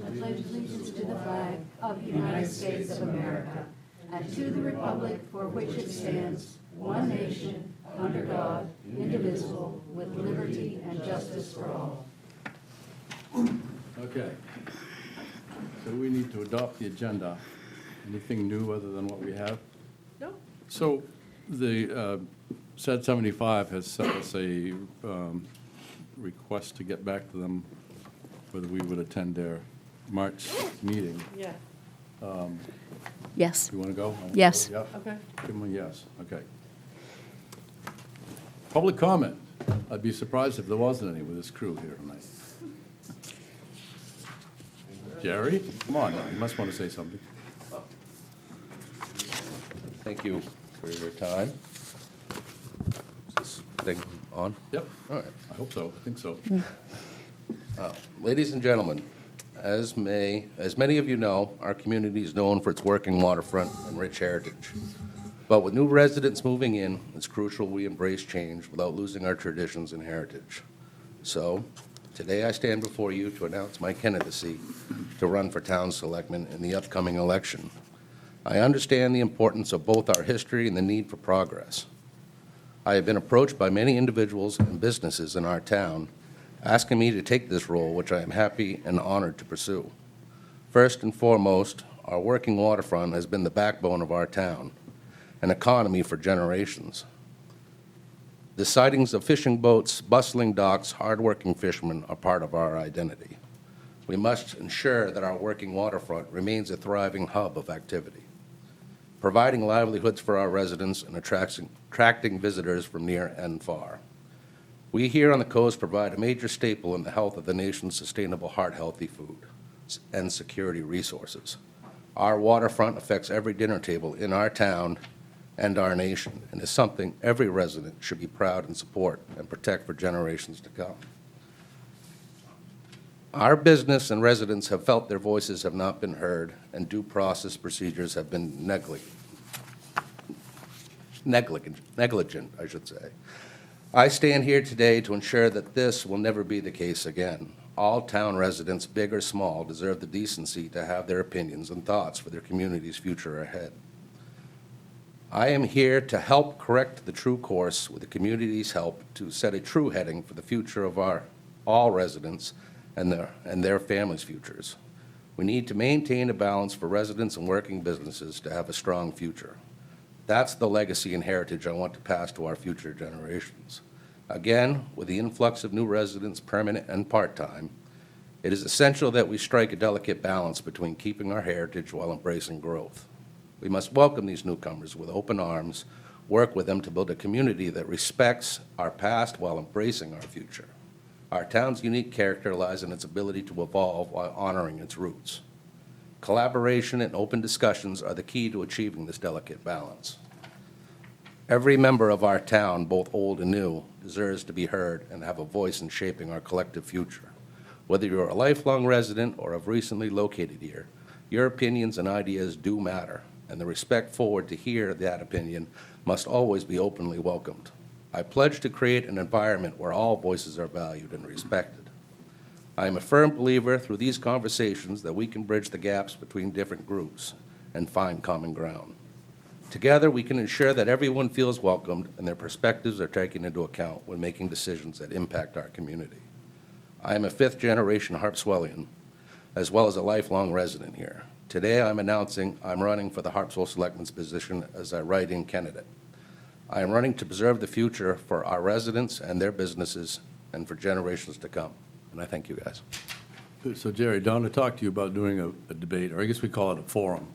I pledge allegiance to the flag of the United States of America and to the republic for which it stands, one nation, under God, indivisible, with liberty and justice for all. Okay. So we need to adopt the agenda. Anything new other than what we have? No. So the SED 75 has sent us a request to get back to them whether we would attend their March meeting. Yeah. Yes. You want to go? Yes. Yep. Okay. Give them a yes, okay. Public comment. I'd be surprised if there wasn't any with this crew here tonight. Jerry, come on, you must want to say something. Thank you for your time. Is this thing on? Yep, All right. I hope so, I think so. Ladies and gentlemen, as many of you know, our community is known for its working waterfront and rich heritage. But with new residents moving in, it's crucial we embrace change without losing our traditions and heritage. So, today I stand before you to announce my candidacy to run for town selectman in the upcoming election. I understand the importance of both our history and the need for progress. I have been approached by many individuals and businesses in our town asking me to take this role, which I am happy and honored to pursue. First and foremost, our working waterfront has been the backbone of our town, an economy for generations. The sightings of fishing boats, bustling docks, hardworking fishermen are part of our identity. We must ensure that our working waterfront remains a thriving hub of activity, providing livelihoods for our residents and attracting visitors from near and far. We here on the coast provide a major staple in the health of the nation's sustainable, heart-healthy food and security resources. Our waterfront affects every dinner table in our town and our nation, and is something every resident should be proud and support and protect for generations to come. Our business and residents have felt their voices have not been heard, and due process procedures have been negligent, I should say. I stand here today to ensure that this will never be the case again. All town residents, big or small, deserve the decency to have their opinions and thoughts for their community's future ahead. I am here to help correct the true course with the community's help to set a true heading for the future of all residents and their families' futures. We need to maintain a balance for residents and working businesses to have a strong future. That's the legacy and heritage I want to pass to our future generations. Again, with the influx of new residents, permanent and part-time, it is essential that we strike a delicate balance between keeping our heritage while embracing growth. We must welcome these newcomers with open arms, work with them to build a community that respects our past while embracing our future. Our town's unique character lies in its ability to evolve while honoring its roots. Collaboration and open discussions are the key to achieving this delicate balance. Every member of our town, both old and new, deserves to be heard and have a voice in shaping our collective future. Whether you're a lifelong resident or have recently located here, your opinions and ideas do matter, and the respect forward to hear that opinion must always be openly welcomed. I pledge to create an environment where all voices are valued and respected. I am a firm believer through these conversations that we can bridge the gaps between different groups and find common ground. Together, we can ensure that everyone feels welcomed and their perspectives are taken into account when making decisions that impact our community. I am a fifth-generation Harpswellian, as well as a lifelong resident here. Today, I'm announcing I'm running for the Harpswell Selectman's position as a write-in candidate. I am running to preserve the future for our residents and their businesses and for generations to come. And I thank you guys. So Jerry, Donna talked to you about doing a debate, or I guess we call it a forum,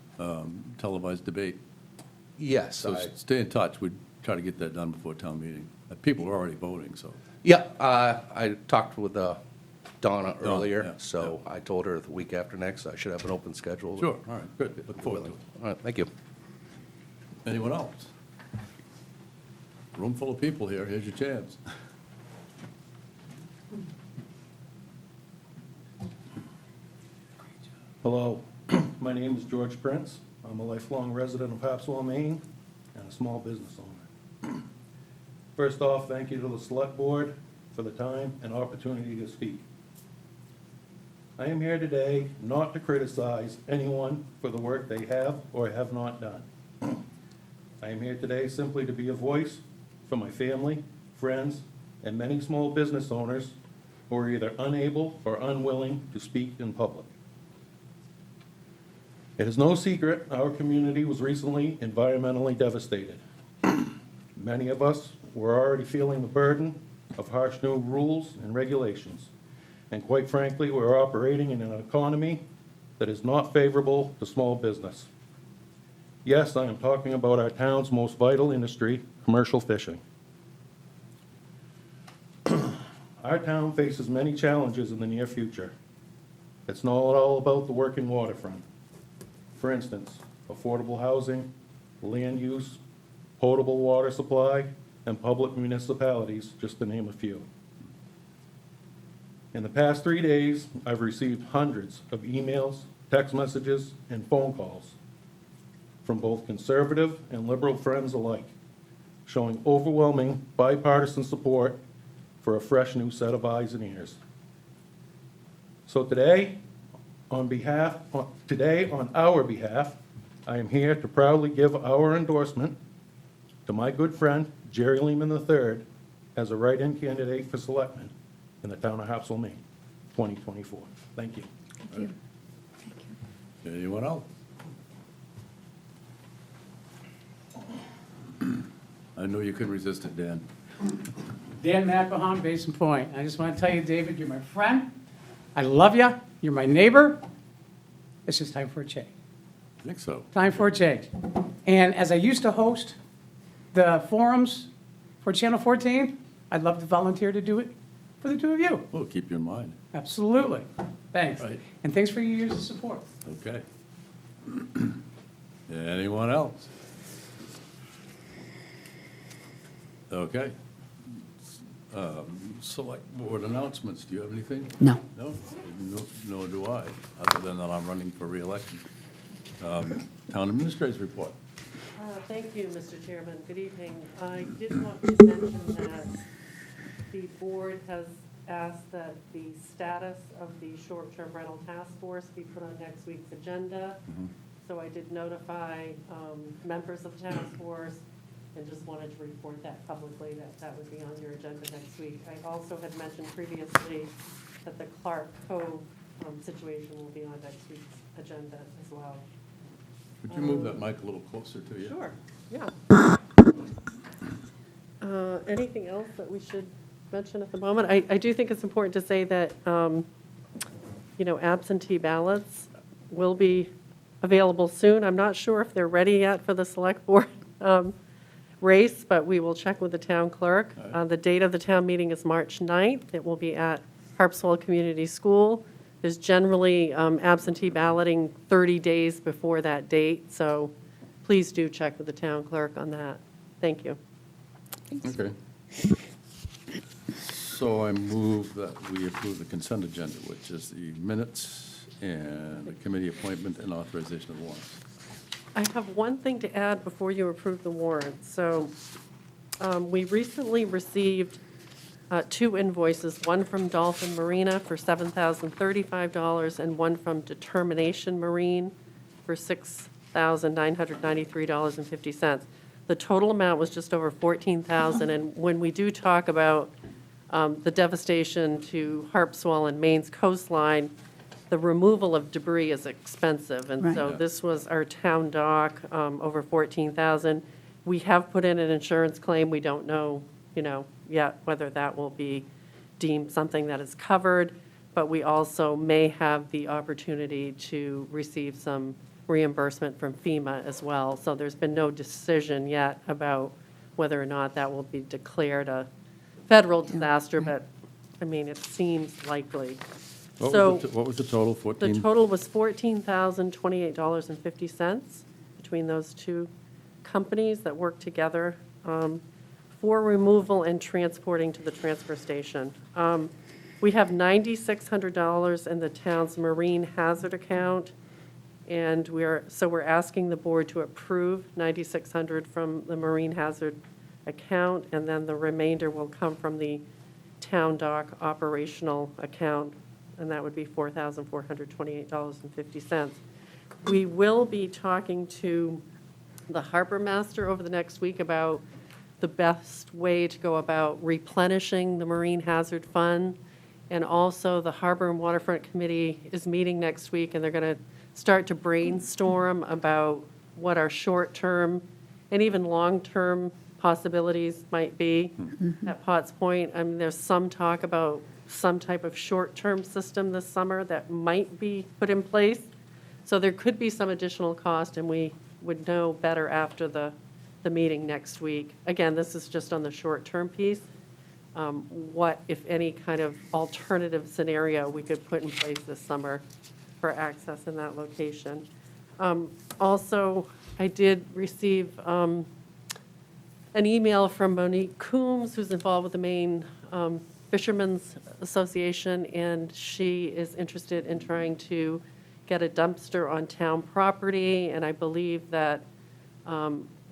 televised debate. Yes. So stay in touch. We'd try to get that done before town meeting. People are already voting, so. Yeah, I talked with Donna earlier, yeah, so I told her the week after next I should have an open schedule. Sure, all right, good. Look forward to it. All right, thank you. Anyone else? Room full of people here. Here's your chance. Hello, my name is George Prince. I'm a lifelong resident of Harpswell, Maine, and a small business owner. First off, thank you to the Select Board for the time and opportunity to speak. I am here today not to criticize anyone for the work they have or have not done. I am here today simply to be a voice for my family, friends, and many small business owners who are either unable or unwilling to speak in public. It is no secret our community was recently environmentally devastated. Many of us were already feeling the burden of harsh new rules and regulations. And quite frankly, we're operating in an economy that is not favorable to small business. Yes, I am talking about our town's most vital industry, commercial fishing. Our town faces many challenges in the near future. It's not all about the working waterfront. For instance, affordable housing, land use, potable water supply, and public municipalities, just to name a few. In the past 3 days, I've received hundreds of emails, text messages, and phone calls from both conservative and liberal friends alike, showing overwhelming bipartisan support for a fresh new set of eyes and ears. So today, on our behalf, I am here to proudly give our endorsement to my good friend, Jerry Lehman III, as a write-in candidate for selectman in the town of Harpswell, Maine, 2024. Thank you. Thank you. Anyone else? I knew you couldn't resist it, Dan. Dan McElhon, Basin Point. I just want to tell you, David, you're my friend. I love you. You're my neighbor. It's just time for a change. I think so. Time for a change. And as I used to host the forums for Channel 14, I'd love to volunteer to do it for the two of you. We'll keep you in mind. Absolutely. Thanks. Right. And thanks for your years of support. Okay. Anyone else? Okay. Select board announcements. Do you have anything? No. No? Nor do I, other than that I'm running for reelection. Town administrator's report. Thank you, Mr. Chairman. Good evening. I did want to mention that the board has asked that the status of the short-term rental task force be put on next week's agenda. So I did notify members of the task force and just wanted to report that publicly, that that would be on your agenda next week. I also had mentioned previously that the Clark Cove situation will be on next week's agenda as well. Could you move that mic a little closer to you? Sure, yeah. Anything else that we should mention at the moment? I do think it's important to say that, absentee ballots will be available soon. I'm not sure if they're ready yet for the select board race, but we will check with the town clerk. The date of the town meeting is March 9th. It will be at Harpswell Community School. There's generally absentee balloting 30 days before that date, so please do check with the town clerk on that. Thank you. Okay. So I move that we approve the consent agenda, which is the minutes and the committee appointment and authorization of warrants. I have one thing to add before you approve the warrant. So we recently received 2 invoices, one from Dolphin Marina for $7,035 and one from Determination Marine for $6,993.50. The total amount was just over $14,000, and when we do talk about the devastation to Harpswell and Maine's coastline, the removal of debris is expensive, and so Right. this was our town dock, over $14,000. We have put in an insurance claim. We don't know, yet whether that will be deemed something that is covered, but we also may have the opportunity to receive some reimbursement from FEMA as well. So there's been no decision yet about whether or not that will be declared a federal disaster, but, it seems likely. What was the total, The 14? total was $14,028.50 between those two companies that work together for removal and transporting to the transfer station. We have $9,600 in the town's marine hazard account, and we're asking the board to approve $9,600 from the marine hazard account, and then the remainder will come from the town dock operational account, and that would be $4,428.50. We will be talking to the harbor master over the next week about the best way to go about replenishing the Marine Hazard Fund. And also, the Harbor and Waterfront Committee is meeting next week, and they're going to start to brainstorm about what our short-term and even long-term possibilities might be at Potts Point. I mean, there's some talk about some type of short-term system this summer that might be put in place. So there could be some additional cost, and we would know better after the meeting next week. Again, this is just on the short-term piece. What, if any, kind of alternative scenario we could put in place this summer for access in that location. Also, I did receive an email from Monique Coombs, who's involved with the Maine Fishermen's Association, and she is interested in trying to get a dumpster on town property, and I believe that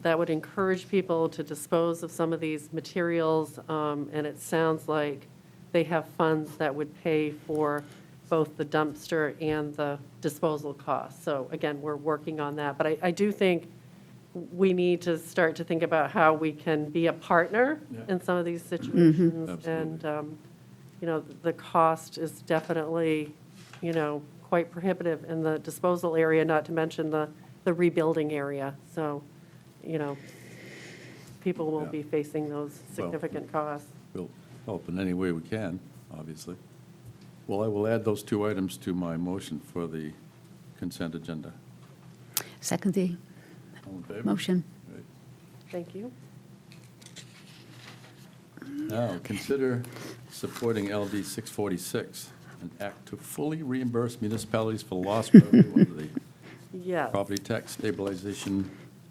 that would encourage people to dispose of some of these materials, and it sounds like they have funds that would pay for both the dumpster and the disposal costs. So again, we're working on that, but I do think we need to start to think about how we can be a partner in some of these situations. Absolutely. And, the cost is definitely, quite prohibitive in the disposal area, not to mention the rebuilding area. So, people will Yeah. be facing those significant costs. We'll help in any way we can, obviously. Well, I will add those two items to my motion for the consent agenda. Second the All in favor? motion. Right. Thank you. Now, consider supporting LD 646, an act to fully reimburse municipalities for lost revenue under the Yes. Property Tax Stabilization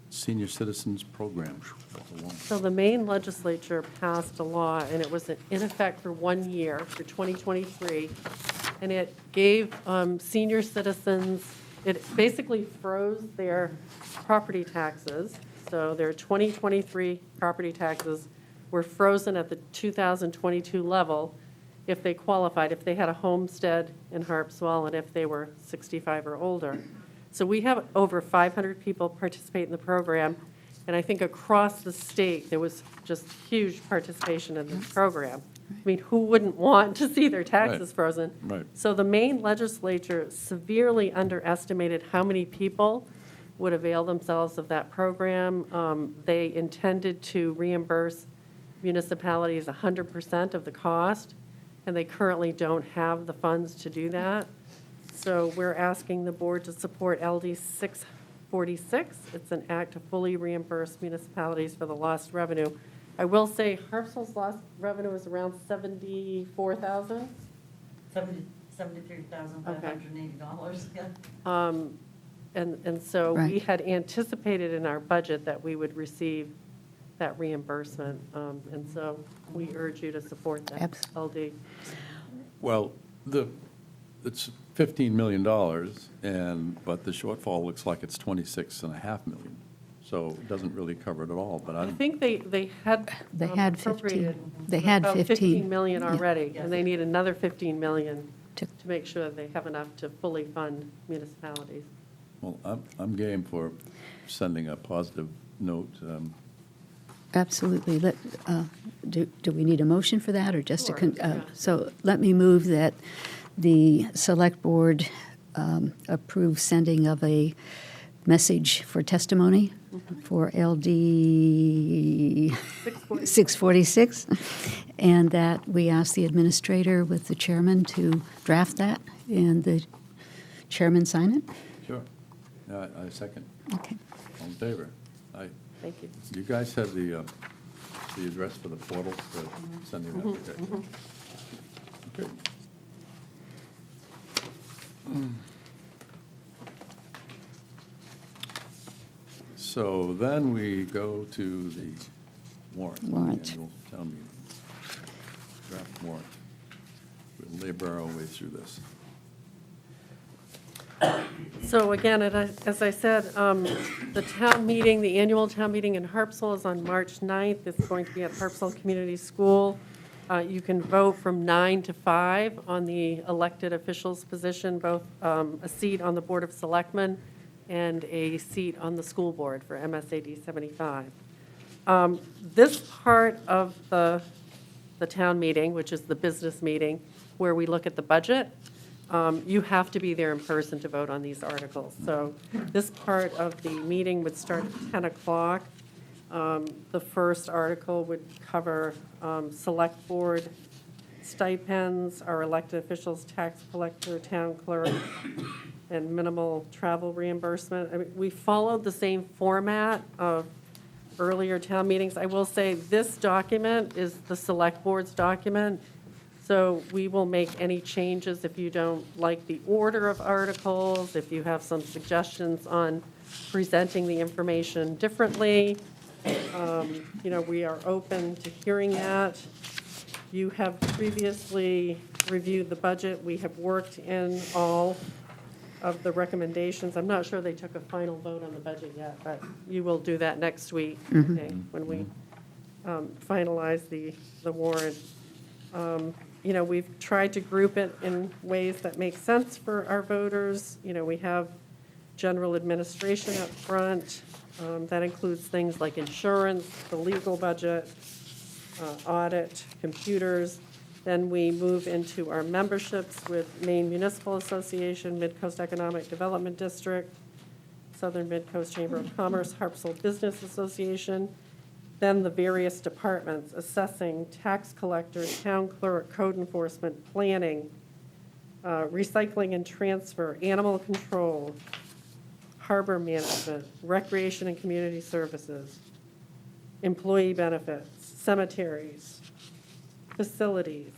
Senior Citizens Program. That's a long- So the Maine legislature passed a law, and it was in effect for 1 year, for 2023, and it gave senior citizens, it basically froze their property taxes. So their 2023 property taxes were frozen at the 2022 level if they qualified, if they had a homestead in Harpswell, and if they were 65 or older. So we have over 500 people participate in the program, and I think across the state, there was just huge participation in this program. I mean, who wouldn't want to see their taxes Right. frozen? Right. So the Maine legislature severely underestimated how many people would avail themselves of that program. They intended to reimburse municipalities 100% of the cost, and they currently don't have the funds to do that. So we're asking the board to support LD 646. It's an act to fully reimburse municipalities for the lost revenue. I will say Harpswell's lost revenue is around $74,000. $73,580, yeah. And so we Right. had anticipated in our budget that we would receive that reimbursement. And so we urge you to support that Abs- LD. Well, it's $15 million, but the shortfall looks like it's 26.5 million. So it doesn't really cover it at all, but I I'm, think they had. They had 15. appropriated They had about 15. 15 million Yeah. already, and they need another 15 million To- to make sure they have enough to fully fund municipalities. well, I'm game for sending a positive note. Absolutely. Do we need a motion for that, or just a, Sure, yeah. so let me move that the Select Board approve sending of a message for testimony for LD 646, and that we ask the administrator with the chairman to draft that, and the chairman sign it. Sure. I second. Okay. All in favor? Aye. Thank you. You guys have the address for the portal for sending that? Okay. Okay. So then we go to the warrant. the Warrant. Annual town meeting. Draft warrant. We'll labor our way through this. So again, as I said, the town meeting, the annual town meeting in Harpswell is on March 9th. It's going to be at Harpswell Community School. You can vote from 9 to 5 on the elected officials' position, both a seat on the Board of Selectmen and a seat on the school board for MSAD 75. This part of the town meeting, which is the business meeting, where we look at the budget, you have to be there in person to vote on these articles. So this part of the meeting would start at 10 o'clock. The first article would cover select board stipends, our elected officials, tax collector, town clerk, and minimal travel reimbursement. I mean, we followed the same format of earlier town meetings. I will say this document is the select board's document, so we will make any changes if you don't like the order of articles, if you have some suggestions on presenting the information differently. We are open to hearing that. You have previously reviewed the budget. We have worked in all of the recommendations. I'm not sure they took a final vote on the budget yet, but you will do that next week, okay, when we finalize the warrant. We've tried to group it in ways that make sense for our voters. We have general administration up front. That includes things like insurance, the legal budget, audit, computers. Then we move into our memberships with Maine Municipal Association, Mid-Coast Economic Development District, Southern Mid-Coast Chamber of Commerce, Harpswell Business Association. Then the various departments, assessing, tax collector, town clerk, code enforcement, planning, recycling and transfer, animal control, harbor management, recreation and community services, employee benefits, cemeteries, facilities,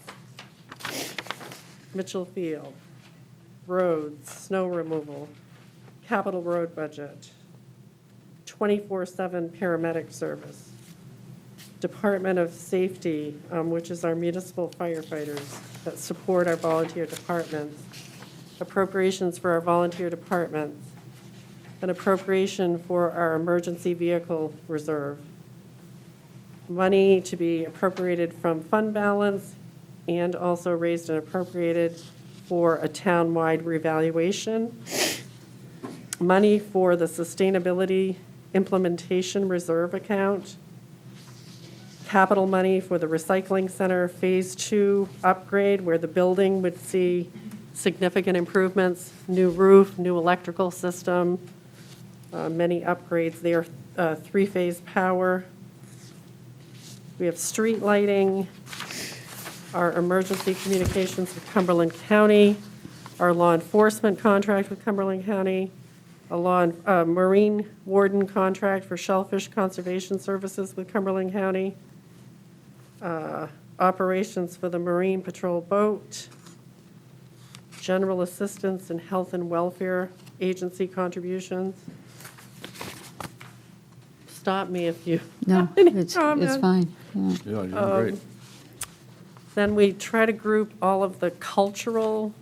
Mitchell Field, roads, snow removal, capital road budget, 24/7 paramedic service, Department of Safety, which is our municipal firefighters that support our volunteer departments, appropriations for our volunteer departments, an appropriation for our emergency vehicle reserve, money to be appropriated from fund balance, and also raised and appropriated for a town-wide revaluation, money for the Sustainability Implementation Reserve Account, capital money for the Recycling Center Phase 2 upgrade, where the building would see significant improvements, new roof, new electrical system, many upgrades there, three-phase power. We have street lighting, our emergency communications with Cumberland County, our law enforcement contract with Cumberland County, a marine warden contract for shellfish conservation services with Cumberland County, operations for the Marine Patrol boat, general assistance and health and welfare agency contributions. Stop me if you No, have any it's comments. fine. Yeah. Yeah, you're doing great. Then we try to group all of the cultural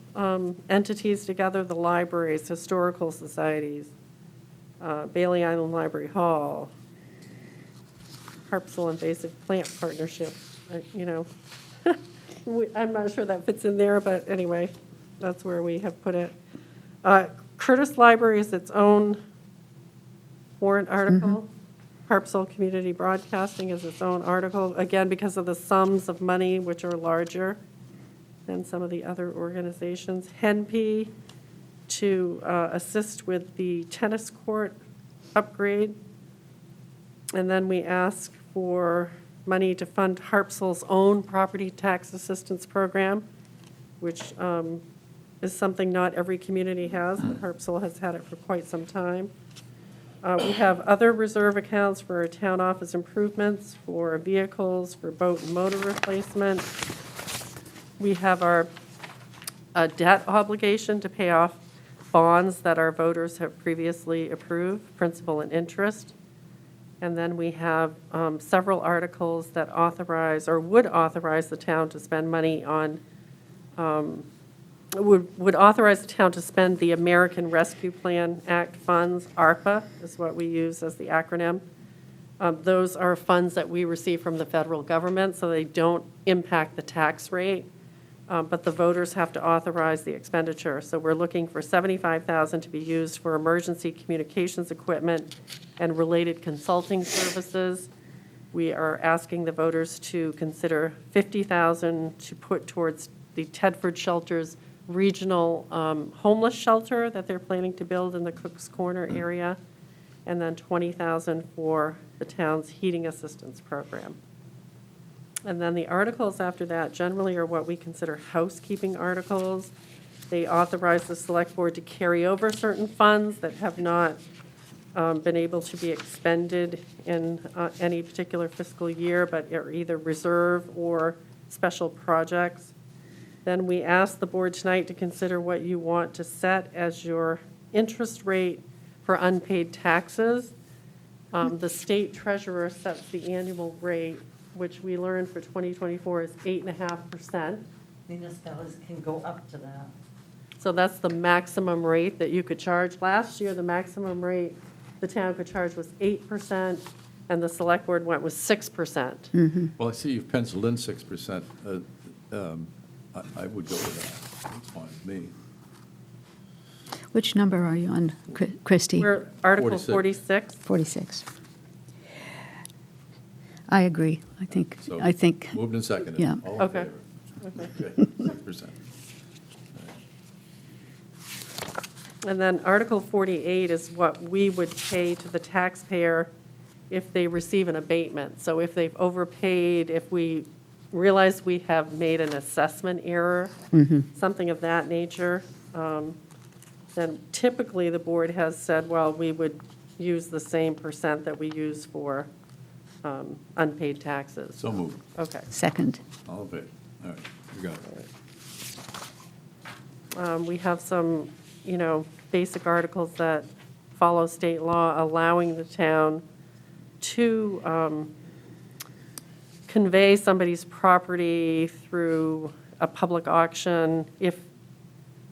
entities together, the libraries, historical societies, Bailey Island Library Hall, Harpswell Invasive Plant Partnership, I'm not sure that fits in there, but anyway, that's where we have put it. Curtis Library is its own warrant article. Harpswell Community Broadcasting is its own article, again, because of the sums of money which are larger than some of the other organizations. HENP to assist with the tennis court upgrade. And then we ask for money to fund Harpswell's own property tax assistance program, which is something not every community has, but Harpswell has had it for quite some time. We have other reserve accounts for our town office improvements, for vehicles, for boat and motor replacement. We have our debt obligation to pay off bonds that our voters have previously approved, principal and interest. And then we have several articles that authorize or would authorize the town to spend money on, would authorize the town to spend the American Rescue Plan Act funds. ARPA is what we use as the acronym, Those are funds that we receive from the federal government, so they don't impact the tax rate, but the voters have to authorize the expenditure. So we're looking for $75,000 to be used for emergency communications equipment and related consulting services. We are asking the voters to consider $50,000 to put towards the Tedford Shelter's regional homeless shelter that they're planning to build in the Cook's Corner area, and then $20,000 for the town's heating assistance program. And then the articles after that generally are what we consider housekeeping articles. They authorize the select board to carry over certain funds that have not been able to be expended in any particular fiscal year, but are either reserve or special projects. Then we ask the board tonight to consider what you want to set as your interest rate for unpaid taxes. The state treasurer sets the annual rate, which we learned for 2024 is 8.5%. Municipalities can go up to that. So that's the maximum rate that you could charge. Last year, the maximum rate the town could charge was 8%, and the select board went with 6%. Well, I see you've penciled in 6%. I would go with that. That's fine with me. Which number are you on, Christie? We're Article 46. 46. 46. I agree. So I think, moved and seconded. Yeah. All in Okay. favor? Okay, 6%. And then Article 48 is what we would pay to the taxpayer if they receive an abatement. So if they've overpaid, if we realize we have made an assessment error, something of that nature, then typically the board has said, well, we would use the same percent that we use for unpaid taxes. So moved. Okay. second. All in favor? All right, you got it. We have some, basic articles that follow state law allowing the town to convey somebody's property through a public auction if,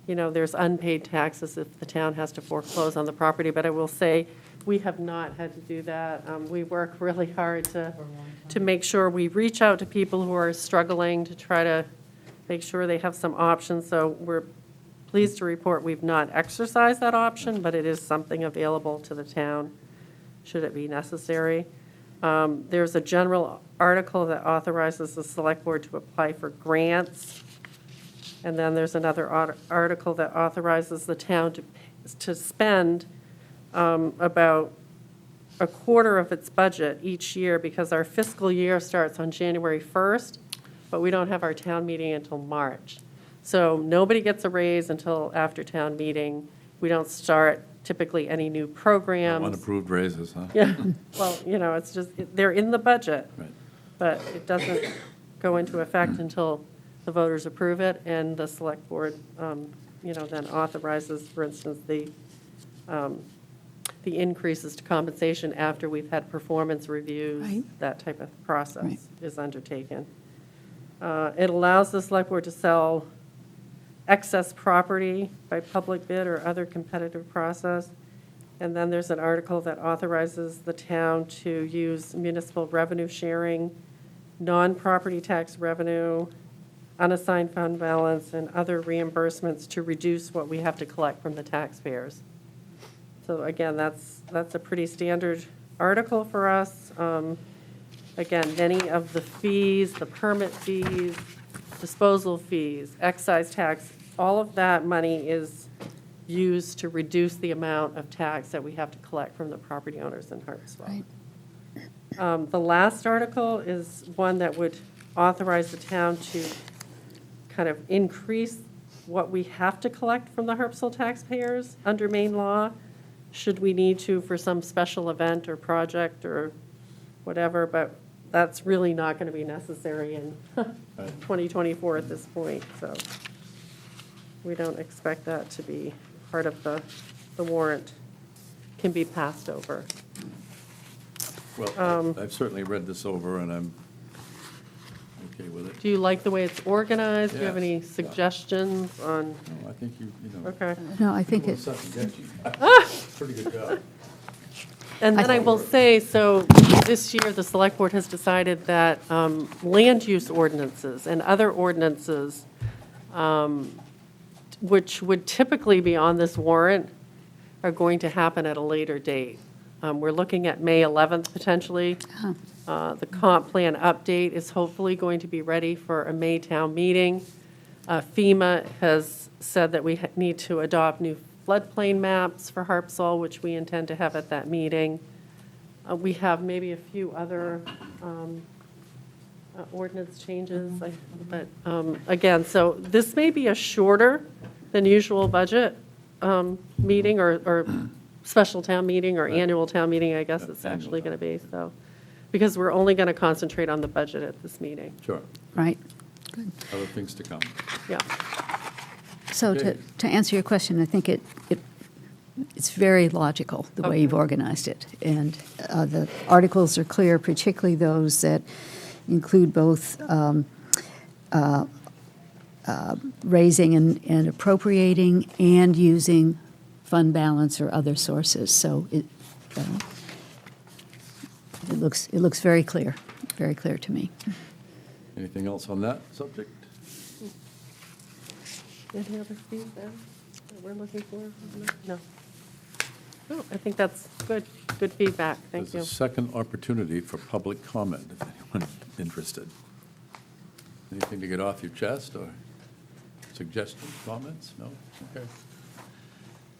there's unpaid taxes, if the town has to foreclose on the property. But I will say, we have not had to do that. We work really hard to make sure we reach out to people who are struggling to try to make sure they have some options. So we're pleased to report we've not exercised that option, but it is something available to the town should it be necessary. There's a general article that authorizes the select board to apply for grants. And then there's another article that authorizes the town to spend about a quarter of its budget each year, because our fiscal year starts on January 1st, but we don't have our town meeting until March. So nobody gets a raise until after town meeting. We don't start typically any new programs. Unapproved raises, huh? Yeah, well, it's just, they're in the budget, Right. but it doesn't go into effect until the voters approve it, and the select board, then authorizes, for instance, the increases to compensation after we've had performance reviews. Right. That type of process Right. is undertaken. It allows the select board to sell excess property by public bid or other competitive process. And then there's an article that authorizes the town to use municipal revenue sharing, non-property tax revenue, unassigned fund balance, and other reimbursements to reduce what we have to collect from the taxpayers. So again, that's a pretty standard article for us. Again, many of the fees, the permit fees, disposal fees, excise tax, all of that money is used to reduce the amount of tax that we have to collect from the property owners in Harpswell. Right. The last article is one that would authorize the town to kind of increase what we have to collect from the Harpswell taxpayers under Maine law, should we need to for some special event or project or whatever, but that's really not going to be necessary in 2024 at this point, so we don't expect that to be part of the warrant, can be passed over. Well, I've certainly read this over, and I'm okay with it. Do you like the way it's organized? Do you have Yes. any suggestions on, No, I think you know. okay. No, I think Well, it, second guess you. Pretty good job. And then I will say, so this year, the Select Board has decided that land use ordinances and other ordinances, which would typically be on this warrant, are going to happen at a later date. We're looking at May 11th potentially. The comp plan update is hopefully going to be ready for a May town meeting. FEMA has said that we need to adopt new floodplain maps for Harpswell, which we intend to have at that meeting. We have maybe a few other ordinance changes, but again, so this may be a shorter than usual budget meeting or special town meeting or annual town meeting, I guess it's actually going to be, so, because we're only going to concentrate on the budget at this meeting. Sure. Right. Other things to come. Yeah. So Okay. to answer your question, I think it's very logical, the way you've Okay. organized it. And the articles are clear, particularly those that include both raising and appropriating and using fund balance or other sources. So it looks very clear to me. Anything else on that subject? Any other feedback that we're looking for? No. No, I think that's good feedback. Thank There's you. a second opportunity for public comment, if anyone's interested. Anything to get off your chest, or suggestions, comments? No? Okay.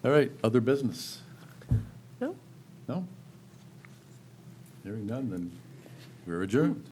All right, other business? No? No? Hearing none, then we're adjourned.